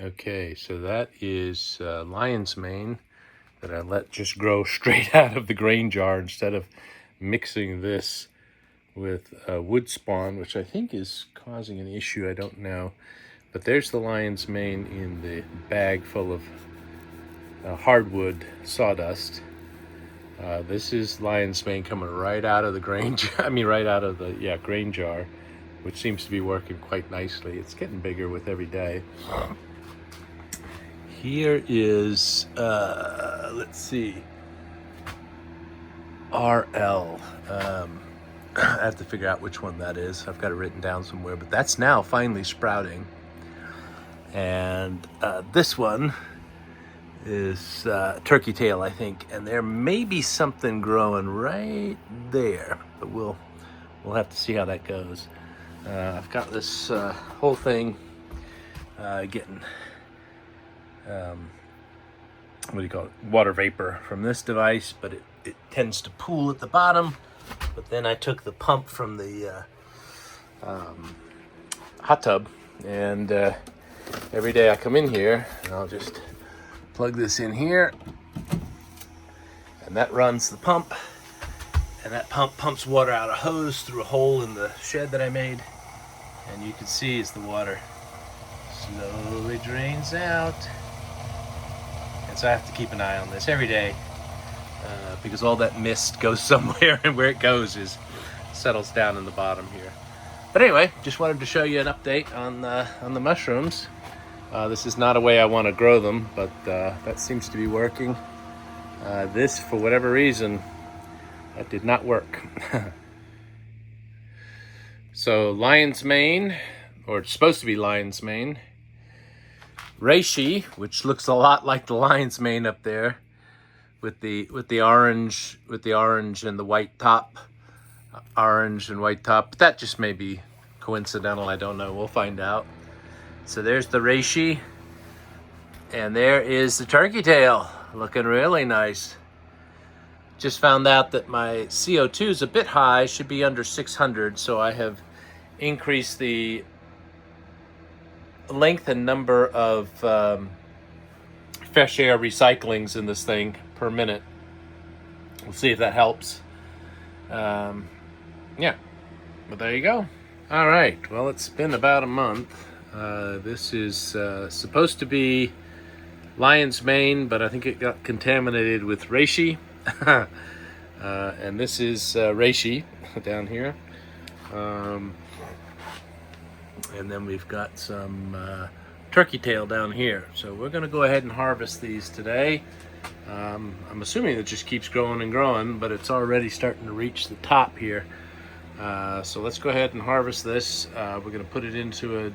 Okay, so that is lion's mane that I let just grow straight out of the grain jar instead of mixing this with wood spawn, which I think is causing an issue. I don't know. But there's the lion's mane in the bag full of hardwood sawdust. This is lion's mane coming right out of the grain jar. I mean, right out of the grain jar, which seems to be working quite nicely. It's getting bigger with every day. Here is, let's see, RL. I have to figure out which one that is. I've got it written down somewhere, but that's now finally sprouting. And this one is turkey tail, I think, and there may be something growing right there, but we'll have to see how that goes. I've got this whole thing getting what do you call it, water vapor from this device, but it tends to pool at the bottom. But then I took the pump from the hot tub, and every day I come in here and I'll just plug this in here, and that runs the pump, and that pump pumps water out a hose through a hole in the shed that I made, and you can see as the water slowly drains out. And so I have to keep an eye on this every day because all that mist goes somewhere, and where it goes is settles down in the bottom here. But anyway, just wanted to show you an update on the mushrooms. This is not a way I want to grow them, but that seems to be working. This, for whatever reason, that did not work. So lion's mane, or it's supposed to be lion's mane. Reishi, which looks a lot like the lion's mane up there, with the orange and the white top, orange and white top. But that just may be coincidental. I don't know. We'll find out. So there's the reishi, and there is the turkey tail, looking really nice. Just found out that my CO2 is a bit high, should be under 600, so I have increased the length and number of fresh air recyclings in this thing per minute. We'll see if that helps. Yeah, but there you go. All right, well, it's been about a month. This is supposed to be lion's mane, but I think it got contaminated with reishi. And this is reishi down here. And then we've got some turkey tail down here. So we're going to go ahead and harvest these today. I'm assuming it just keeps growing and growing, but it's already starting to reach the top here. So let's go ahead and harvest this. We're going to put it into a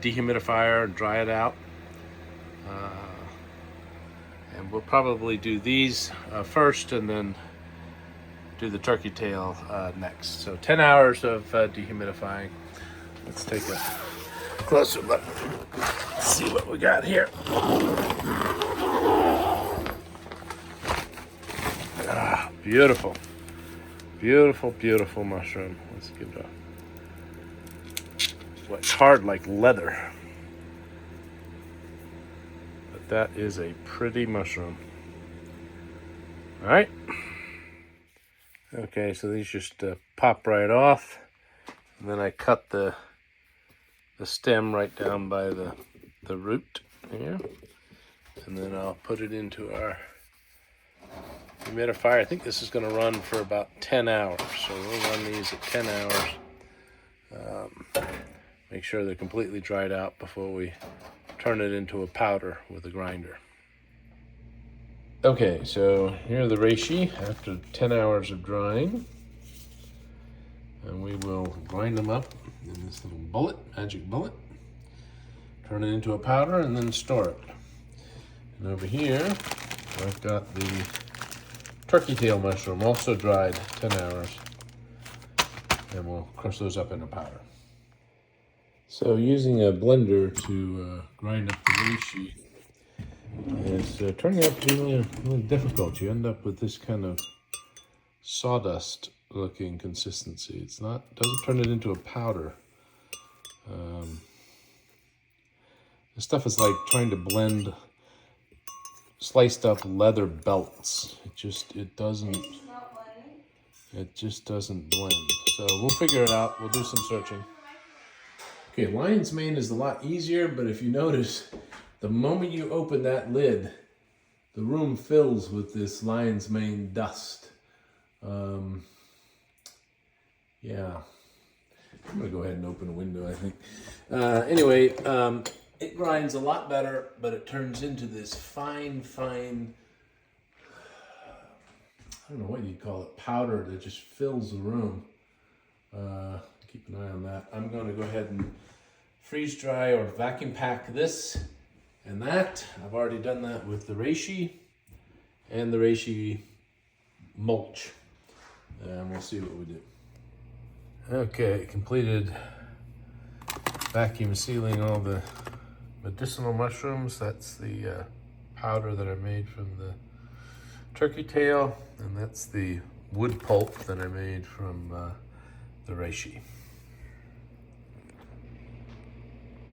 dehumidifier and dry it out. And we'll probably do these first and then do the turkey tail next. So 10 hours of dehumidifying. Let's take a closer look. Let's see what we got here. Beautiful. Beautiful, beautiful mushroom. Let's give it a... It's hard like leather. But that is a pretty mushroom. All right. Okay, so these just pop right off. And then I cut the stem right down by the root here. And then I'll put it into our humidifier. I think this is going to run for about 10 hours. So we'll run these at 10 hours. Make sure they're completely dried out before we turn it into a powder with a grinder. Okay, so here are the reishi after 10 hours of drying. And we will grind them up in this little bullet, magic bullet. Turn it into a powder and then store it. And over here, I've got the turkey tail mushroom, also dried 10 hours. And we'll crush those up into powder. So using a blender to grind up the reishi is turning out to be really difficult. You end up with this kind of sawdust looking consistency. Doesn't turn it into a powder. This stuff is like trying to blend sliced up leather belts. It just doesn't blend. So we'll figure it out. We'll do some searching. Okay, lion's mane is a lot easier, but if you notice, the moment you open that lid, the room fills with this lion's mane dust. Yeah, I'm gonna go ahead and open a window, I think. Anyway, it grinds a lot better, but it turns into this fine, I don't know what you'd call it, powder that just fills the room. Keep an eye on that. I'm going to go ahead and freeze dry or vacuum pack this and that. I've already done that with the reishi and the reishi mulch. And we'll see what we do. Okay, completed vacuum sealing all the medicinal mushrooms. That's the powder that I made from the turkey tail, and that's the wood pulp that I made from the reishi.